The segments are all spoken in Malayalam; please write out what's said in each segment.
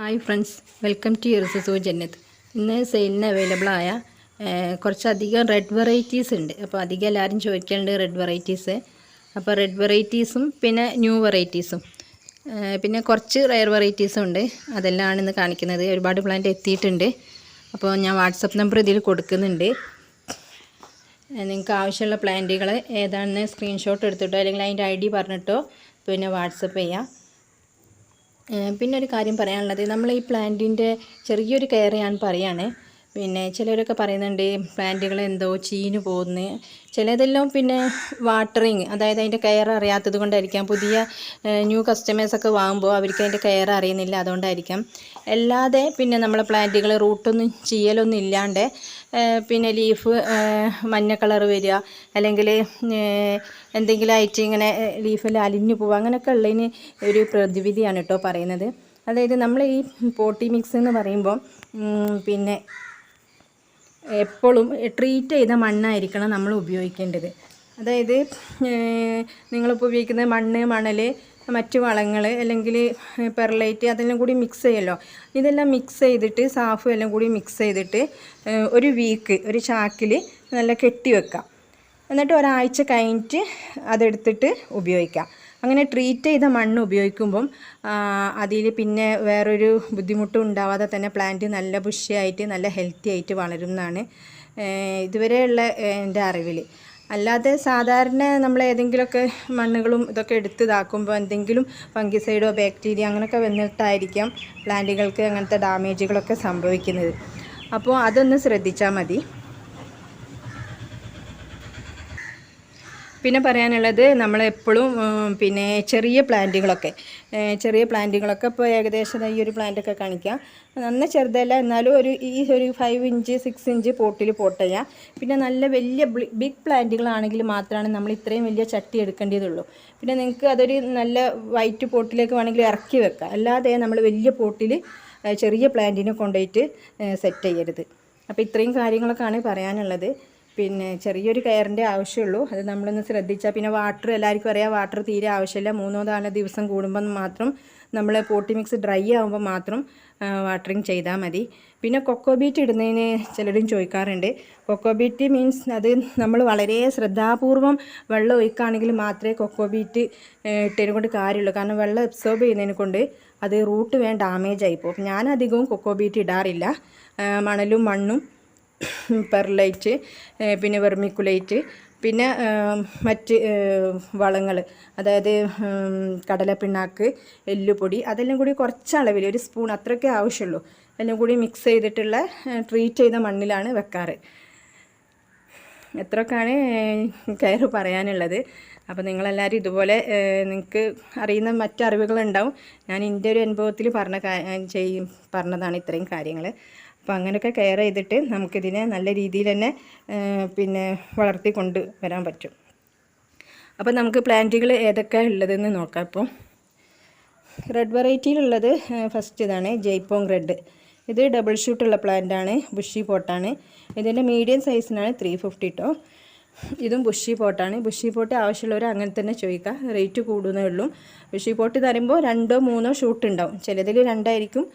ഹായ് ഫ്രണ്ട്സ്, വെൽക്കം ടു യർസസോ ജന്നത്ത്. ഇന്ന് സെയിലിന് അവൈലബിളായ കുറച്ചധികം റെഡ് വെറൈറ്റീസ് ഉണ്ട്. അപ്പോൾ അധികം എല്ലാവരും ചോദിക്കുന്നുണ്ട് റെഡ് വെറൈറ്റീസ്. അപ്പോൾ റെഡ് വെറൈറ്റീസും പിന്നെ ന്യൂ വെറൈറ്റീസും പിന്നെ കുറച്ച് റെയർ വെറൈറ്റീസും ഉണ്ട്. അതെല്ലാമാണ് ഇന്ന് കാണിക്കുന്നത്. ഒരുപാട് പ്ലാന്റ് എത്തിയിട്ടുണ്ട്. അപ്പോൾ ഞാൻ വാട്സപ്പ് നമ്പർ ഇതിൽ കൊടുക്കുന്നുണ്ട്. നിങ്ങൾക്ക് ആവശ്യമുള്ള പ്ലാന്റുകൾ ഏതാണെന്ന് സ്ക്രീൻഷോട്ട് എടുത്തിട്ടോ അല്ലെങ്കിൽ അതിൻ്റെ ID പറഞ്ഞിട്ടോ പിന്നെ വാട്സപ്പ് ചെയ്യാം. പിന്നെ ഒരു കാര്യം പറയാനുള്ളത്, നമ്മൾ ഈ പ്ലാന്റിൻ്റെ ചെറിയൊരു കെയർ ഞാൻ പറയുകയാണ്. പിന്നെ ചിലരൊക്കെ പറയുന്നുണ്ട് പ്ലാന്റുകൾ എന്തോ ചീഞ്ഞു പോകുന്നു. ചിലതെല്ലാം പിന്നെ വാട്ടറിങ്, അതായത് അതിൻ്റെ കെയർ അറിയാത്തത് കൊണ്ടായിരിക്കാം. പുതിയ ന്യൂ കസ്റ്റമേഴ്സൊക്കെ വാങ്ങുമ്പോൾ അവർക്ക് അതിൻ്റെ കെയർ അറിയുന്നില്ല, അതുകൊണ്ടായിരിക്കാം. അല്ലാതെ പിന്നെ നമ്മളെ പ്ലാന്റുകൾ റൂട്ടൊന്നും ചെയ്യലൊന്നും ഇല്ലാണ്ട് പിന്നെ ലീഫ് മഞ്ഞ കളർ വരിക, അല്ലെങ്കിൽ എന്തെങ്കിലും ആയിട്ട് ഇങ്ങനെ ലീഫിൽ അലിഞ്ഞു പോവുക, അങ്ങനെയൊക്കെ ഉള്ളതിന് ഒരു പ്രതിവിധിയാണ് കേട്ടോ പറയുന്നത്. അതായത് നമ്മൾ ഈ പോട്ടി മിക്സ് എന്ന് പറയുമ്പോൾ പിന്നെ എപ്പോഴും ട്രീറ്റ് ചെയ്ത മണ്ണായിരിക്കണം നമ്മൾ ഉപയോഗിക്കേണ്ടത്. അതായത് നിങ്ങളിപ്പോൾ ഉപയോഗിക്കുന്ന മണ്ണ്, മണൽ, മറ്റ് വളങ്ങൾ അല്ലെങ്കിൽ പെർലൈറ്റ് അതെല്ലാം കൂടി മിക്സ് ചെയ്യുമല്ലോ. ഇതെല്ലാം മിക്സ് ചെയ്തിട്ട് സാഫും എല്ലാം കൂടി മിക്സ് ചെയ്തിട്ട് ഒരു വീക്ക് ഒരു ചാക്കിൽ നല്ല കെട്ടി വെക്കാം. എന്നിട്ട് ഒരാഴ്ച കഴിഞ്ഞിട്ട് അതെടുത്തിട്ട് ഉപയോഗിക്കാം. അങ്ങനെ ട്രീറ്റ് ചെയ്ത മണ്ണ് ഉപയോഗിക്കുമ്പം അതിൽ പിന്നെ വേറൊരു ബുദ്ധിമുട്ടും ഉണ്ടാവാതെ തന്നെ പ്ലാന്റ് നല്ല ബുഷിയായിട്ട് നല്ല ഹെൽത്തി ആയിട്ട് വളരും എന്നാണ് ഇതുവരെയുള്ള എൻ്റെ അറിവിൽ. അല്ലാതെ സാധാരണ നമ്മൾ ഏതെങ്കിലുമൊക്കെ മണ്ണുകളും ഇതൊക്കെ എടുത്ത് ഇതാക്കുമ്പോൾ എന്തെങ്കിലും ഫംഗിസൈഡോ ബാക്ടീരിയ അങ്ങനെയൊക്കെ വന്നിട്ടായിരിക്കാം പ്ലാന്റുകൾക്ക് അങ്ങനത്തെ ഡാമേജുകളൊക്കെ സംഭവിക്കുന്നത്. അപ്പോൾ അതൊന്ന് ശ്രദ്ധിച്ചാൽ മതി. പിന്നെ പറയാനുള്ളത്, നമ്മളെപ്പോഴും പിന്നെ ചെറിയ പ്ലാന്റുകളൊക്കെ ഇപ്പോൾ ഏകദേശം ഈ ഒരു പ്ലാന്റൊക്കെ കാണിക്കാം. നന്ന ചെറുതല്ല, എന്നാലും ഒരു 5 ഇഞ്ച് 6 ഇഞ്ച് പോട്ടിൽ പോട്ട് ചെയ്യാം. പിന്നെ നല്ല വലിയ ബിഗ് പ്ലാന്റുകളാണെങ്കിൽ മാത്രമാണ് നമ്മൾ ഇത്രയും വലിയ ചട്ടി എടുക്കേണ്ടതുള്ളൂ. പിന്നെ നിങ്ങൾക്ക് അതൊരു നല്ല വൈറ്റ് പോട്ടിലേക്ക് വേണമെങ്കിൽ ഇറക്കി വെക്കാം. അല്ലാതെ നമ്മൾ വലിയ പോട്ടിൽ ചെറിയ പ്ലാന്റിനെ കൊണ്ടുപോയിട്ട് സെറ്റ് ചെയ്യരുത്. അപ്പോൾ ഇത്രയും കാര്യങ്ങളൊക്കെയാണ് പറയാനുള്ളത്. പിന്നെ ചെറിയൊരു കെയറിൻ്റെ ആവശ്യമുള്ളൂ, അത് നമ്മളൊന്ന് ശ്രദ്ധിച്ചാൽ. പിന്നെ വാട്ടർ എല്ലാവർക്കും അറിയാം, വാട്ടർ തീരെ ആവശ്യമില്ല. 3-4 ദിവസം കൂടുമ്പം മാത്രം നമ്മൾ പോട്ടി മിക്സ് ഡ്രൈ ആകുമ്പോൾ മാത്രം വാട്ടറിങ് ചെയ്താൽ മതി. പിന്നെ കൊക്കോബീറ്റ് ഇടുന്നതിന് ചിലരും ചോദിക്കാറുണ്ട്. കൊക്കോബീറ്റ് മീൻസ് അത് നമ്മൾ വളരെ ശ്രദ്ധാപൂർവം വെള്ളം ഒഴിക്കുകയാണെങ്കിൽ മാത്രമേ കൊക്കോബീറ്റ് ഇട്ടതിനെ കൊണ്ട് കാര്യമുള്ളൂ. കാരണം വെള്ളം അബ്സോർബ് ചെയ്യുന്നതിനെ കൊണ്ട് അത് റൂട്ട് വേഗം ഡാമേജ് ആയിപ്പോകും. ഞാൻ അധികവും കൊക്കോബീറ്റ് ഇടാറില്ല. മണലും മണ്ണും പെർലൈറ്റ് പിന്നെ വെർമിക്കുലൈറ്റ് പിന്നെ മറ്റ് വളങ്ങൾ, അതായത് കടലപ്പിണ്ണാക്ക്, എല്ലുപൊടി, അതെല്ലാം കൂടി കുറച്ച് അളവിൽ ഒരു സ്പൂൺ അത്രയൊക്കെ ആവശ്യമുള്ളൂ. എല്ലാം കൂടി മിക്സ് ചെയ്തിട്ടുള്ള ട്രീറ്റ് ചെയ്ത മണ്ണിലാണ് വെക്കാറ്. എത്രയൊക്കെയാണ് കെയർ പറയാനുള്ളത്. അപ്പോൾ നിങ്ങളെല്ലാവരും ഇതുപോലെ നിങ്ങൾക്ക് അറിയുന്ന മറ്ററിവുകളുണ്ടാവും. ഞാൻ എൻ്റെ ഒരു അനുഭവത്തിൽ പറഞ്ഞതാണ് ഇത്രയും കാര്യങ്ങൾ. അപ്പോൾ അങ്ങനെയൊക്കെ കെയർ ചെയ്തിട്ട് നമുക്കിതിനെ നല്ല രീതിയിൽ തന്നെ പിന്നെ വളർത്തി കൊണ്ട് വരാൻ പറ്റും. അപ്പോൾ നമുക്ക് പ്ലാന്റുകൾ ഏതൊക്കെയാണ് ഉള്ളതെന്ന് നോക്കാം. ഇപ്പോൾ റെഡ് വെറൈറ്റിയിലുള്ളത് ഫസ്റ്റ് ഇതാണ് ജയ്പോങ് റെഡ്. ഇത് ഡബിൾ ഷൂട്ടുള്ള പ്ലാന്റാണ്, ബുഷി പോട്ടാണ്. ഇതിൻ്റെ മീഡിയം സൈസിനാണ് 350 കേട്ടോ. ഇതും ബുഷി പോട്ടാണ്. ബുഷി പോട്ട് ആവശ്യമുള്ളവർ അങ്ങനെ തന്നെ ചോദിക്കുക, റേറ്റ് കൂടുന്നേ ഉള്ളൂ. ബുഷി പോട്ട് തരുമ്പോൾ 2-3 ഷൂട്ട് ഉണ്ടാവും. ചിലതിൽ 2 ആയിരിക്കും,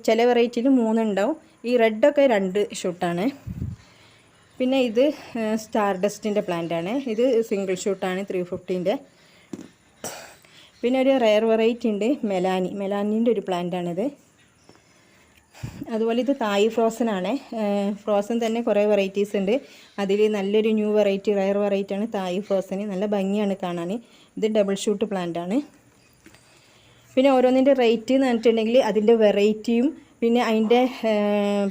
ചില വെറൈറ്റിയിൽ 3 ഉണ്ടാവും. ഈ റെഡൊക്കെ 2 ഷൂട്ടാണ്. പിന്നെ ഇത് സ്റ്റാർ ഡസ്റ്റിൻ്റെ പ്ലാന്റാണ്. ഇത് സിംഗിൾ ഷൂട്ടാണ് 350ൻ്റെ. പിന്നെ ഒരു റെയർ വെറൈറ്റി ഉണ്ട്, മെലാനിൻ്റെ ഒരു പ്ലാന്റാണിത്. അതുപോലെ ഇത് തായ് ഫ്രോസൺ ആണ്. ഫ്രോസൺ തന്നെ കുറേ വെറൈറ്റീസ് ഉണ്ട്. അതിൽ നല്ലൊരു ന്യൂ വെറൈറ്റി റെയർ വെറൈറ്റിയാണ് തായ് ഫ്രോസൺ. നല്ല ഭംഗിയാണ് കാണാൻ. ഇത് ഡബിൾ ഷൂട്ട് പ്ലാന്റാണ്. പിന്നെ ഓരോന്നിൻ്റെ റേറ്റ് എന്ന് പറഞ്ഞിട്ടുണ്ടെങ്കിൽ അതിൻ്റെ വെറൈറ്റിയും പിന്നെ അതിൻ്റെ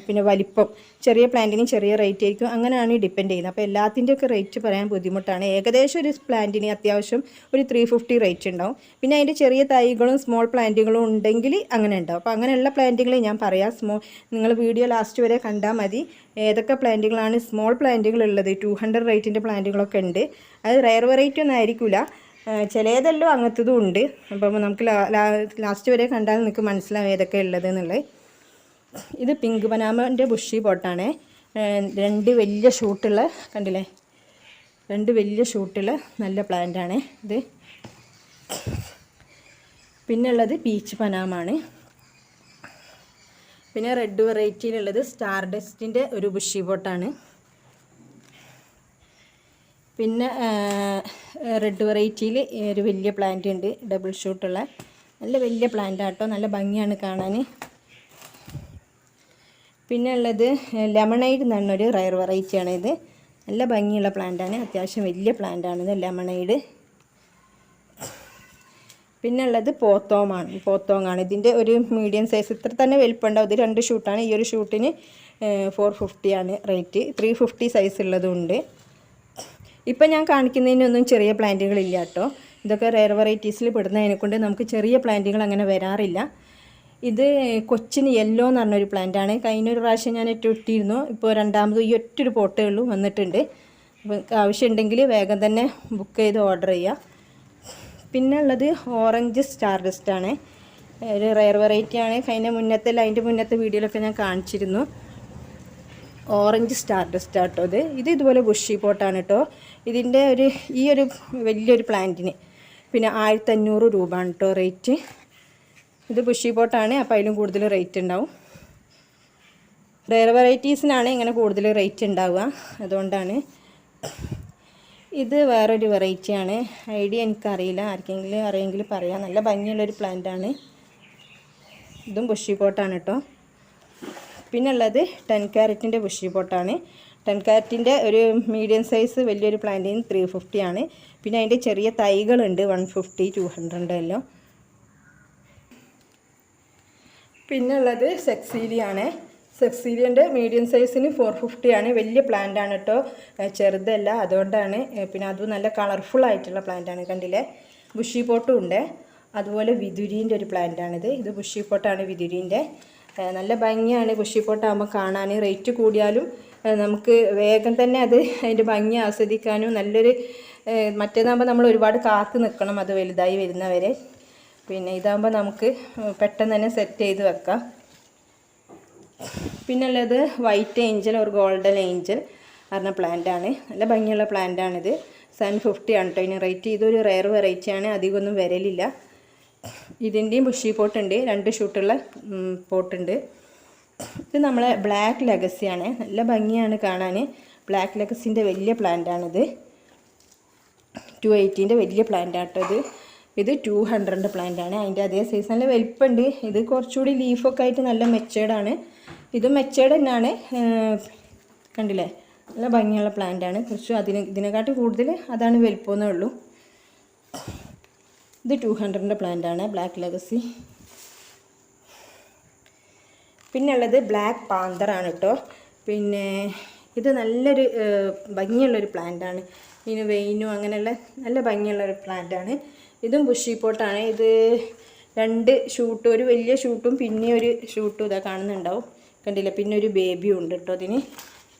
പിന്നെ വലിപ്പം, ചെറിയ പ്ലാന്റിന് ചെറിയ റേറ്റ് ആയിരിക്കും. അങ്ങനെയാണ് ഡിപ്പെൻഡ് ചെയ്യുന്നത്. അപ്പോൾ എല്ലാത്തിൻ്റെയൊക്കെ റേറ്റ് പറയാൻ ബുദ്ധിമുട്ടാണ്. ഏകദേശം ഒരു പ്ലാന്റിന് അത്യാവശ്യം ഒരു 350 റേറ്റ് ഉണ്ടാവും. പിന്നെ അതിൻ്റെ ചെറിയ തൈകളും സ്മോൾ പ്ലാന്റുകളും ഉണ്ടെങ്കിൽ അങ്ങനെ ഉണ്ടാവും. അപ്പോൾ അങ്ങനെയുള്ള പ്ലാന്റുകൾ ഞാൻ പറയാം. നിങ്ങൾ വീഡിയോ ലാസ്റ്റ് വരെ കണ്ടാൽ മതി. ഏതൊക്കെ പ്ലാന്റുകളാണ് സ്മോൾ പ്ലാന്റുകൾ ഉള്ളത്. 200 റേറ്റിൻ്റെ പ്ലാന്റുകളൊക്കെ ഉണ്ട്. അത് റെയർ വെറൈറ്റി ഒന്നും ആയിരിക്കില്ല, ചിലതെല്ലാം അങ്ങനത്തതും ഉണ്ട്. അപ്പം നമുക്ക് ലാസ്റ്റ് വരെ കണ്ടാൽ നിങ്ങൾക്ക് മനസ്സിലാവും ഏതൊക്കെ ഉള്ളത് എന്നുള്ളത്. ഇത് പിങ്ക് പനാമൻ്റെ ബുഷി പോട്ടാണ്. 2 വലിയ ഷൂട്ടുള്ള, കണ്ടില്ലേ, 2 വലിയ ഷൂട്ടുള്ള നല്ല പ്ലാന്റാണ് ഇത്. പിന്നെ ഉള്ളത് പീച്ച് പനാമാണ്. പിന്നെ റെഡ് വെറൈറ്റിയിലുള്ളത് സ്റ്റാർ ഡസ്റ്റിൻ്റെ ഒരു ബുഷി പോട്ടാണ്. പിന്നെ റെഡ് വെറൈറ്റിയിൽ ഒരു വലിയ പ്ലാന്റ് ഉണ്ട്, ഡബിൾ ഷൂട്ടുള്ള നല്ല വലിയ പ്ലാന്റ് ആട്ടോ, നല്ല ഭംഗിയാണ് കാണാൻ. പിന്നെ ഉള്ളത് ലെമണൈഡ് എന്ന് പറഞ്ഞൊരു റയർ വെറൈറ്റിയാണ്. ഇത് നല്ല ഭംഗിയുള്ള പ്ലാന്റാണ്, അത്യാവശ്യം വലിയ പ്ലാന്റാണിത് ലെമണൈഡ്. പിന്നെ ഉള്ളത് പോത്തോങ്ങാണ്. ഇതിൻ്റെ ഒരു മീഡിയം സൈസ്, ഇത്ര തന്നെ വലിപ്പമുണ്ടാവും. ഇത് 2 ഷൂട്ടാണ്. ഈ ഒരു ഷൂട്ടിന് 450 ആണ് റേറ്റ്. 350 സൈസ് ഉള്ളതുണ്ട്. ഇപ്പം ഞാൻ കാണിക്കുന്നതിനൊന്നും ചെറിയ പ്ലാന്റുകളില്ല കേട്ടോ. ഇതൊക്കെ റെയർ വെറൈറ്റീസിൽ പെടുന്നതിനെ കൊണ്ട് നമുക്ക് ചെറിയ പ്ലാന്റുകൾ അങ്ങനെ വരാറില്ല. ഇത് കൊച്ചിന് യെല്ലോ എന്ന് പറഞ്ഞൊരു പ്ലാന്റാണ്. കഴിഞ്ഞൊരു പ്രാവശ്യം ഞാൻ ഇട്ടിരുന്നു. ഇപ്പോൾ രണ്ടാമത് ഈ ഒറ്റൊരു പോട്ടേ ഉള്ളൂ വന്നിട്ടുണ്ട്. അപ്പോൾ ആവശ്യമുണ്ടെങ്കിൽ വേഗം തന്നെ ബുക്ക് ചെയ്ത് ഓർഡർ ചെയ്യുക. പിന്നെ ഉള്ളത് ഓറഞ്ച് സ്റ്റാർ ഡസ്റ്റാണ്. ഒരു റെയർ വെറൈറ്റിയാണ്. അതിൻ്റെ മുന്നത്തെ വീഡിയോയിലൊക്കെ ഞാൻ കാണിച്ചിരുന്നു. ഓറഞ്ച് സ്റ്റാർ ഡസ്റ്റ് ആട്ടോ ഇത് ഇതുപോലെ ബുഷി പോട്ടാണ് കേട്ടോ. ഇതിൻ്റെ ഈ ഒരു വലിയൊരു പ്ലാന്റിന് പിന്നെ 1500 രൂപയാണ് കേട്ടോ റേറ്റ്. ഇത് ബുഷി പോട്ടാണ്, അപ്പോൾ അതിലും കൂടുതൽ റേറ്റ് ഉണ്ടാവും. റെയർ വെറൈറ്റീസിനാണ് ഇങ്ങനെ കൂടുതൽ റേറ്റ് ഉണ്ടാവുക, അതുകൊണ്ടാണ്. ഇത് വേറൊരു വെറൈറ്റിയാണ്, ഐഡിയ എനിക്കറിയില്ല, ആർക്കെങ്കിലും അറിയെങ്കിൽ പറയാം. നല്ല ഭംഗിയുള്ളൊരു പ്ലാന്റാണ്. ഇതും ബുഷി പോട്ടാണ് കേട്ടോ. പിന്നെ ഉള്ളത് 10 ക്യാരറ്റിൻ്റെ ബുഷി പോട്ടാണ്. 10 ക്യാരറ്റിൻ്റെ ഒരു മീഡിയം സൈസ് വലിയൊരു പ്ലാന്റിന് 350 ആണ്. പിന്നെ അതിൻ്റെ ചെറിയ തൈകളുണ്ട് 150, 200 എല്ലാം. പിന്നെ ഉള്ളത് സെക്സീലിയാണ്. സെക്സീലിയൻ്റെ മീഡിയം സൈസിന് 450 ആണ്. വലിയ പ്ലാന്റാണ് കേട്ടോ, ചെറുതല്ല, അതുകൊണ്ടാണ്. പിന്നെ അതും നല്ല കളർഫുൾ ആയിട്ടുള്ള പ്ലാന്റാണ്, കണ്ടില്ലേ. ബുഷി പോട്ടും ഉണ്ട്. അതുപോലെ വിതുരീൻ്റെ ഒരു പ്ലാന്റാണിത്. ഇത് ബുഷി പോട്ടാണ് വിതുരീൻ്റെ. നല്ല ഭംഗിയാണ് ബുഷി പോട്ടാകുമ്പോൾ കാണാൻ. റേറ്റ് കൂടിയാലും നമുക്ക് വേഗം തന്നെ അതിൻ്റെ ഭംഗി ആസ്വദിക്കാനും നല്ലൊരു, മറ്റേതാകുമ്പോൾ നമ്മൾ ഒരുപാട് കാത്ത് നിൽക്കണം അത് വലുതായി വരുന്നവരെ. പിന്നെ ഇതാകുമ്പോൾ നമുക്ക് പെട്ടെന്ന് തന്നെ സെറ്റ് ചെയ്ത് വെക്കാം. പിന്നെ ഉള്ളത് വൈറ്റ് ഏഞ്ചൽ ഒരു ഗോൾഡൻ ഏഞ്ചൽ പറഞ്ഞ പ്ലാന്റാണ്. നല്ല ഭംഗിയുള്ള പ്ലാന്റാണിത്. 750 ആണ് കേട്ടോ ഇതിന് റേറ്റ്. ഇതൊരു റെയർ വെറൈറ്റിയാണ്, അധികമൊന്നും വരലില്ല. ഇതിൻ്റെയും ബുഷി പോട്ടുണ്ട്, 2 ഷൂട്ടുള്ള പോട്ടുണ്ട്. ഇത് നമ്മളെ ബ്ലാക്ക് ലെഗസിയാണ്. നല്ല ഭംഗിയാണ് കാണാൻ. ബ്ലാക്ക് ലെഗസിൻ്റെ വലിയ പ്ലാന്റാണിത്. 280ൻ്റെ വലിയ പ്ലാന്റാട്ടോ ഇത് 200ൻ്റെ പ്ലാന്റാണ്. അതിൻ്റെ അതേ സൈസ് നല്ല വലിപ്പമുണ്ട്. ഇത് കുറച്ചുകൂടി ലീഫൊക്കെ ആയിട്ട് നല്ല മെച്ചേർഡാണ്. ഇതും മെച്ചേർഡ് തന്നെയാണ്, കണ്ടില്ലേ. നല്ല ഭംഗിയുള്ള പ്ലാന്റാണ്. കുറച്ച് ഇതിനെക്കാട്ടി കൂടുതൽ അതാണ് വലിപ്പമെന്നേ ഉള്ളൂ. ഇത് 200ൻ്റെ പ്ലാന്റാണ്, ബ്ലാക്ക് ലെഗസി. പിന്നെ ഉള്ളത് ബ്ലാക്ക് പാന്തറാണ് കേട്ടോ. പിന്നെ ഇത് നല്ലൊരു ഭംഗിയുള്ളൊരു പ്ലാന്റാണ്. ഇതിന് വെയിനും അങ്ങനെയുള്ള നല്ല ഭംഗിയുള്ളൊരു പ്ലാന്റാണ്. ഇതും ബുഷി പോട്ടാണ്. ഇത് 2 ഷൂട്ടും, ഒരു വലിയ ഷൂട്ടും പിന്നെ ഒരു ഷൂട്ടും ഇതാ കാണുന്നുണ്ടാവും, കണ്ടില്ല. പിന്നെ ഒരു ബേബിയും ഉണ്ട് കേട്ടോ ഇതിന്.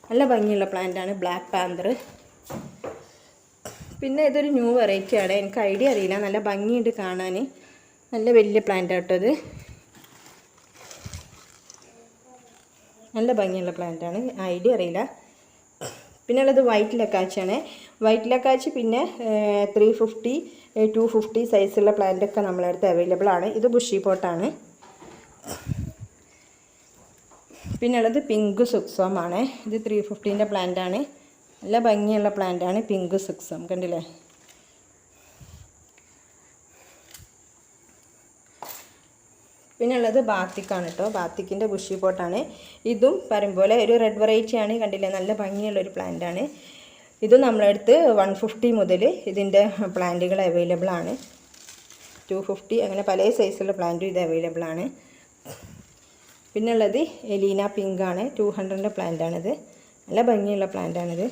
നല്ല ഭംഗിയുള്ള പ്ലാന്റാണ് ബ്ലാക്ക് പാന്തർ. പിന്നെ ഇതൊരു ന്യൂ വെറൈറ്റിയാണ്, എനിക്ക് ഐഡിയ അറിയില്ല. നല്ല ഭംഗിയുണ്ട് കാണാൻ. നല്ല വലിയ പ്ലാന്റ് ആട്ടോ ഇത്. നല്ല ഭംഗിയുള്ള പ്ലാന്റാണ്, ഐഡിയ അറിയില്ല. പിന്നെ ഉള്ളത് വൈറ്റ് ലക്കാച്ചിയാണ്. വൈറ്റ് ലക്കാച്ചി പിന്നെ 350, 250 സൈസുള്ള പ്ലാന്റൊക്കെ നമ്മളെ അടുത്ത് അവൈലബിൾ ആണ്. ഇത് ബുഷി പോട്ടാണ്. പിന്നെ ഉള്ളത് പിങ്ക് സുക്സോമാണ്. ഇത് 350ൻ്റെ പ്ലാന്റാണ്. നല്ല ഭംഗിയുള്ള പ്ലാന്റാണ് പിങ്ക് സുക്സം, കണ്ടില്ലേ. പിന്നെ ഉള്ളത് ബാത്തിക്കാണ് കേട്ടോ. ബാത്തിക്കിൻ്റെ ബുഷി പോട്ടാണ്. ഇതും പറയുമ്പോലെ ഒരു റെഡ് വെറൈറ്റിയാണ്, കണ്ടില്ലേ. നല്ല ഭംഗിയുള്ളൊരു പ്ലാന്റാണ്. ഇതും നമ്മളടുത്ത് 150 മുതൽ ഇതിൻ്റെ പ്ലാന്റുകൾ അവൈലബിൾ ആണ്. 250 അങ്ങനെ പല സൈസുള്ള പ്ലാന്റും ഇത് അവൈലബിൾ ആണ്. പിന്നെ ഉള്ളത് എലീന പിങ്ക് ആണ്. 200ൻ്റെ പ്ലാന്റാണിത്. നല്ല ഭംഗിയുള്ള പ്ലാന്റാണിത്.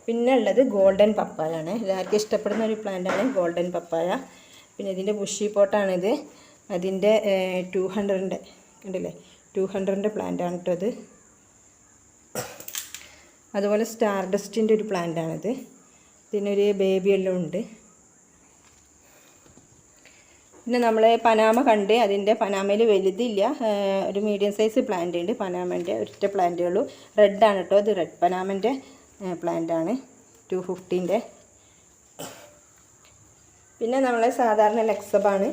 പിന്നെ ഉള്ളത് ഗോൾഡൻ പപ്പായാണ്. എല്ലാവർക്കും ഇഷ്ടപ്പെടുന്ന ഒരു പ്ലാന്റാണ് ഗോൾഡൻ പപ്പായ. പിന്നെ ഇതിൻ്റെ ബുഷി പോട്ടാണിത്. അതിൻ്റെ 200ൻ്റെ കണ്ടില്ലേ, 200ൻ്റെ പ്ലാന്റാണ് കേട്ടോ ഇത്. അതുപോലെ സ്റ്റാർ ഡസ്റ്റിൻ്റെ ഒരു പ്ലാന്റാണിത്. ഇതിനൊരു ബേബി എല്ലാം ഉണ്ട്. പിന്നെ നമ്മൾ പനാമ കണ്ട്, അതിൻ്റെ പനാമയിൽ വലുതില്ല, ഒരു മീഡിയം സൈസ് പ്ലാന്റ് ഉണ്ട്. പനാമൻ്റെ ഒറ്റ പ്ലാന്റേ ഉള്ളൂ. റെഡാണ് കേട്ടോ ഇത്. റെഡ് പനാമൻ്റെ പ്ലാന്റാണ് 250ൻ്റെ. പിന്നെ നമ്മളെ സാധാരണ ലക്സബാണ്.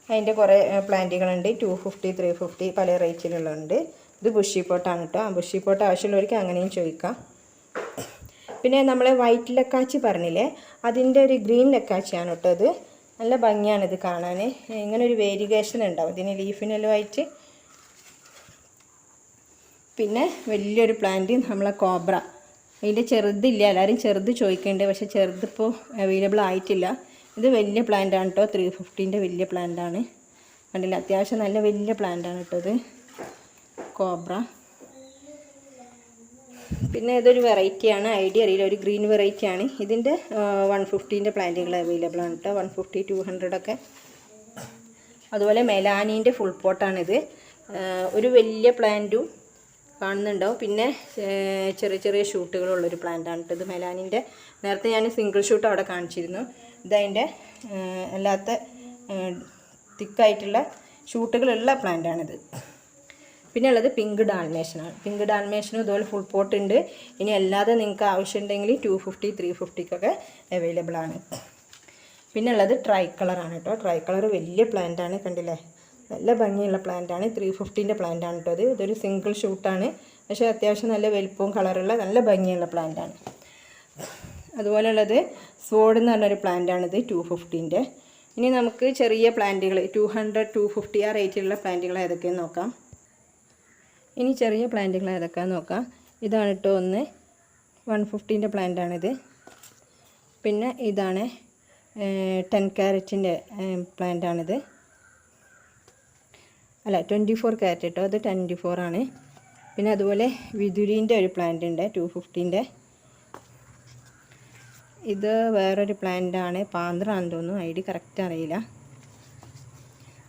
അതിൻ്റെ കുറേ പ്ലാന്റുകളുണ്ട്. 250, 350 പല റേറ്റിലുള്ളുണ്ട്. ഇത് ബുഷി പോട്ടാണ് കേട്ടോ. ആ ബുഷി പോട്ട് ആവശ്യമുള്ളവർക്ക് അങ്ങനെയും ചോദിക്കാം. പിന്നെ നമ്മൾ വൈറ്റ് ലക്കാച്ചി പറഞ്ഞില്ലേ, അതിൻ്റെ ഒരു ഗ്രീൻ ലക്കാച്ചിയാണ് കേട്ടോ. ഇത് നല്ല ഭംഗിയാണ് ഇത് കാണാൻ. ഇങ്ങനെ ഒരു വേരിയേഷൻ ഉണ്ടാവും ഇതിന് ലീഫിനെല്ലാം ആയിട്ട്. പിന്നെ വലിയൊരു പ്ലാന്റ് നമ്മളെ കോബ്ര. ഇതിൻ്റെ ചെറുതില്ല, എല്ലാവരും ചെറുത് ചോദിക്കുന്നുണ്ട്, പക്ഷേ ചെറുതിപ്പോൾ അവൈലബിൾ ആയിട്ടില്ല. ഇത് വലിയ പ്ലാന്റാണ് കേട്ടോ. 350ൻ്റെ വലിയ പ്ലാന്റാണ്. കണ്ടില്ല, അത്യാവശ്യം നല്ല വലിയ പ്ലാന്റാണ് കേട്ടോ ഇത് കോബ്ര. പിന്നെ ഇതൊരു വെറൈറ്റിയാണ്, ഐഡിയ അറിയില്ല, ഒരു ഗ്രീൻ വെറൈറ്റിയാണ്. ഇതിൻ്റെ 150ൻ്റെ പ്ലാന്റുകൾ അവൈലബിൾ ആണ് കേട്ടോ. 150, 200 ഒക്കെ. അതുപോലെ മെലാനീൻ്റെ ഫുൾ പോട്ടാണിത്. ഒരു വലിയ പ്ലാന്റും കാണുന്നുണ്ടാവും. പിന്നെ ചെറിയ ചെറിയ ഷൂട്ടുകളുള്ളൊരു പ്ലാന്റാണ് കേട്ടോ ഇത് മെലാനിൻ്റെ. നേരത്തെ ഞാൻ സിംഗിൾ ഷൂട്ട് അവിടെ കാണിച്ചിരുന്നു. ഇതതിൻ്റെ അല്ലാത്ത തിക്കായിട്ടുള്ള ഷൂട്ടുകളുള്ള പ്ലാന്റാണിത്. പിന്നെ ഉള്ളത് പിങ്ക് ഡാൽമേഷനാണ്. പിങ്ക് ഡാൽമേഷനും ഇതുപോലെ ഫുൾ പോട്ട് ഉണ്ട്. ഇനി അല്ലാതെ നിങ്ങൾക്ക് ആവശ്യമുണ്ടെങ്കിൽ 250, 350ക്കൊക്കെ അവൈലബിൾ ആണ്. പിന്നെ ഉള്ളത് ട്രൈ കളറാണ് കേട്ടോ. ട്രൈ കളർ വലിയ പ്ലാന്റാണ്, കണ്ടില്ലേ, നല്ല ഭംഗിയുള്ള പ്ലാന്റാണ്. 350ൻ്റെ പ്ലാന്റാണ് കേട്ടോ ഇത്. ഇതൊരു സിംഗിൾ ഷൂട്ടാണ്, പക്ഷേ അത്യാവശ്യം നല്ല വലിപ്പവും കളറുള്ള നല്ല ഭംഗിയുള്ള പ്ലാന്റാണ്. അതുപോലെ ഉള്ളത് സ്വോർഡ് എന്ന് പറഞ്ഞൊരു പ്ലാന്റാണിത്, 250ൻ്റെ. ഇനി നമുക്ക് ചെറിയ പ്ലാന്റുകൾ 200, 250 ആ റേറ്റിലുള്ള പ്ലാന്റുകൾ ഏതൊക്കെയെന്ന് നോക്കാം. ഇനി ചെറിയ പ്ലാന്റുകൾ ഏതൊക്കെയാണെന്ന് നോക്കാം. ഇതാണ് കേട്ടോ ഒന്ന്, 150ൻ്റെ പ്ലാന്റാണിത്. പിന്നെ ഇതാണ് 10 ക്യാരറ്റിൻ്റെ പ്ലാന്റാണിത്. അല്ല, 24 ക്യാരറ്റ് കേട്ടോ, അത് 24 ആണ്. പിന്നെ അതുപോലെ വിതുരീൻ്റെ ഒരു പ്ലാന്റ് ഉണ്ട്, 250ൻ്റെ. ഇത് വേറൊരു പ്ലാന്റാണ്, പാന്ത്രാന്ന് തോന്നുന്നു, ഐ ഡി കറക്റ്റ് അറിയില്ല.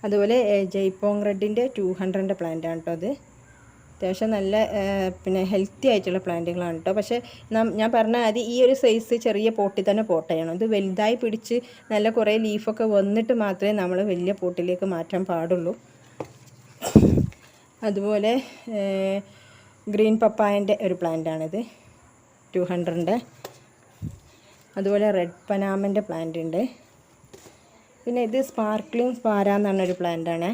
അതുപോലെ ജയ്പോങ് റെഡിൻ്റെ 200ൻ്റെ പ്ലാന്റാണ് കേട്ടോ അത്. അത്യാവശ്യം നല്ല പിന്നെ ഹെൽത്തി ആയിട്ടുള്ള പ്ലാന്റുകളാണ് കേട്ടോ. പക്ഷേ ഞാൻ പറഞ്ഞ ആദ്യം ഈ ഒരു സൈസ് ചെറിയ പോട്ടിൽ തന്നെ പോട്ട് ചെയ്യണം. ഇത് വലുതായി പിടിച്ച് നല്ല കുറേ ലീഫൊക്കെ വന്നിട്ട് മാത്രമേ നമ്മൾ വലിയ പോട്ടിലേക്ക് മാറ്റാൻ പാടുള്ളൂ. അതുപോലെ ഗ്രീൻ പപ്പായൻ്റെ ഒരു പ്ലാന്റാണിത്, 200ൻ്റെ. അതുപോലെ റെഡ് പനാമൻ്റെ പ്ലാന്റ് ഉണ്ട്. പിന്നെ ഇത് സ്പാർക്ലിംഗ് സ്പാര എന്ന് പറഞ്ഞൊരു പ്ലാന്റാണ്.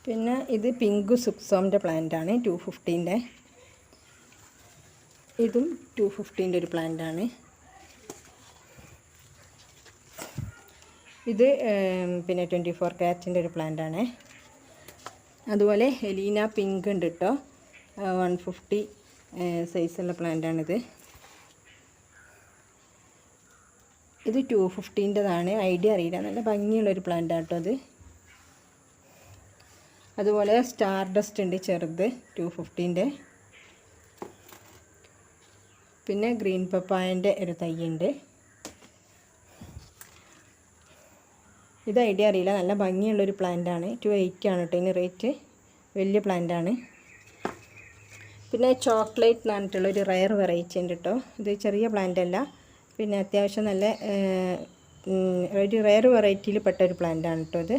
പിന്നെ ഇത് പിങ്ക് സുക്സോമിൻ്റെ പ്ലാന്റാണ്, 250ൻ്റെ. ഇതും 250ൻ്റെ ഒരു പ്ലാന്റാണ്. ഇത് പിന്നെ 24 ക്യാരറ്റിൻ്റെ ഒരു പ്ലാന്റാണ്. അതുപോലെ ഹെലീന പിങ്ക് ഉണ്ട് കേട്ടോ, 150 സൈസുള്ള പ്ലാന്റാണിത്. ഇത് 250ൻ്റെതാണ്, ഐഡിയ അറിയില്ല, നല്ല ഭംഗിയുള്ളൊരു പ്ലാന്റാണ് കേട്ടോ അത്. അതുപോലെ സ്റ്റാർ ഡസ്റ്റ് ഉണ്ട് ചെറുത്, 250ൻ്റെ. പിന്നെ ഗ്രീൻ പപ്പായൻ്റെ ഒരു തൈയുണ്ട്. ഇത് ഐഡിയ അറിയില്ല, നല്ല ഭംഗിയുള്ളൊരു പ്ലാന്റാണ്. 280 ആണ് കേട്ടോ ഇതിന് റേറ്റ്, വലിയ പ്ലാന്റാണ്. പിന്നെ ചോക്ലേറ്റ് എന്ന് പറഞ്ഞിട്ടുള്ളൊരു റയർ വെറൈറ്റി ഉണ്ട് കേട്ടോ. ഇത് ചെറിയ പ്ലാന്റ് അല്ല, പിന്നെ അത്യാവശ്യം നല്ല ഒരു റയർ വെറൈറ്റിയിൽ പെട്ട ഒരു പ്ലാന്റാണ് കേട്ടോ ഇത്.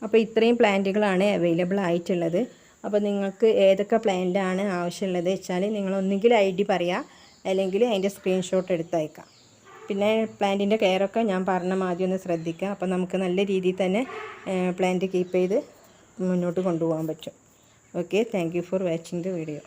അപ്പോൾ ഇത്രയും പ്ലാന്റുകളാണ് അവൈലബിൾ ആയിട്ടുള്ളത്. അപ്പോൾ നിങ്ങൾക്ക് ഏതൊക്കെ പ്ലാന്റാണ് ആവശ്യമുള്ളത് വെച്ചാൽ നിങ്ങളൊന്നുകിൽ ഐ ഡി പറയുക, അല്ലെങ്കിൽ അതിൻ്റെ സ്ക്രീൻഷോട്ട് എടുത്ത് അയക്കാം. പിന്നെ പ്ലാന്റിൻ്റെ കെയറൊക്കെ ഞാൻ പറഞ്ഞ മാതിരി ഒന്ന് ശ്രദ്ധിക്കുക. അപ്പോൾ നമുക്ക് നല്ല രീതിയിൽ തന്നെ പ്ലാന്റ് കീപ്പ് ചെയ്ത് മുന്നോട്ട് കൊണ്ടുപോകാൻ പറ്റും. Okay, thank you for watching the video.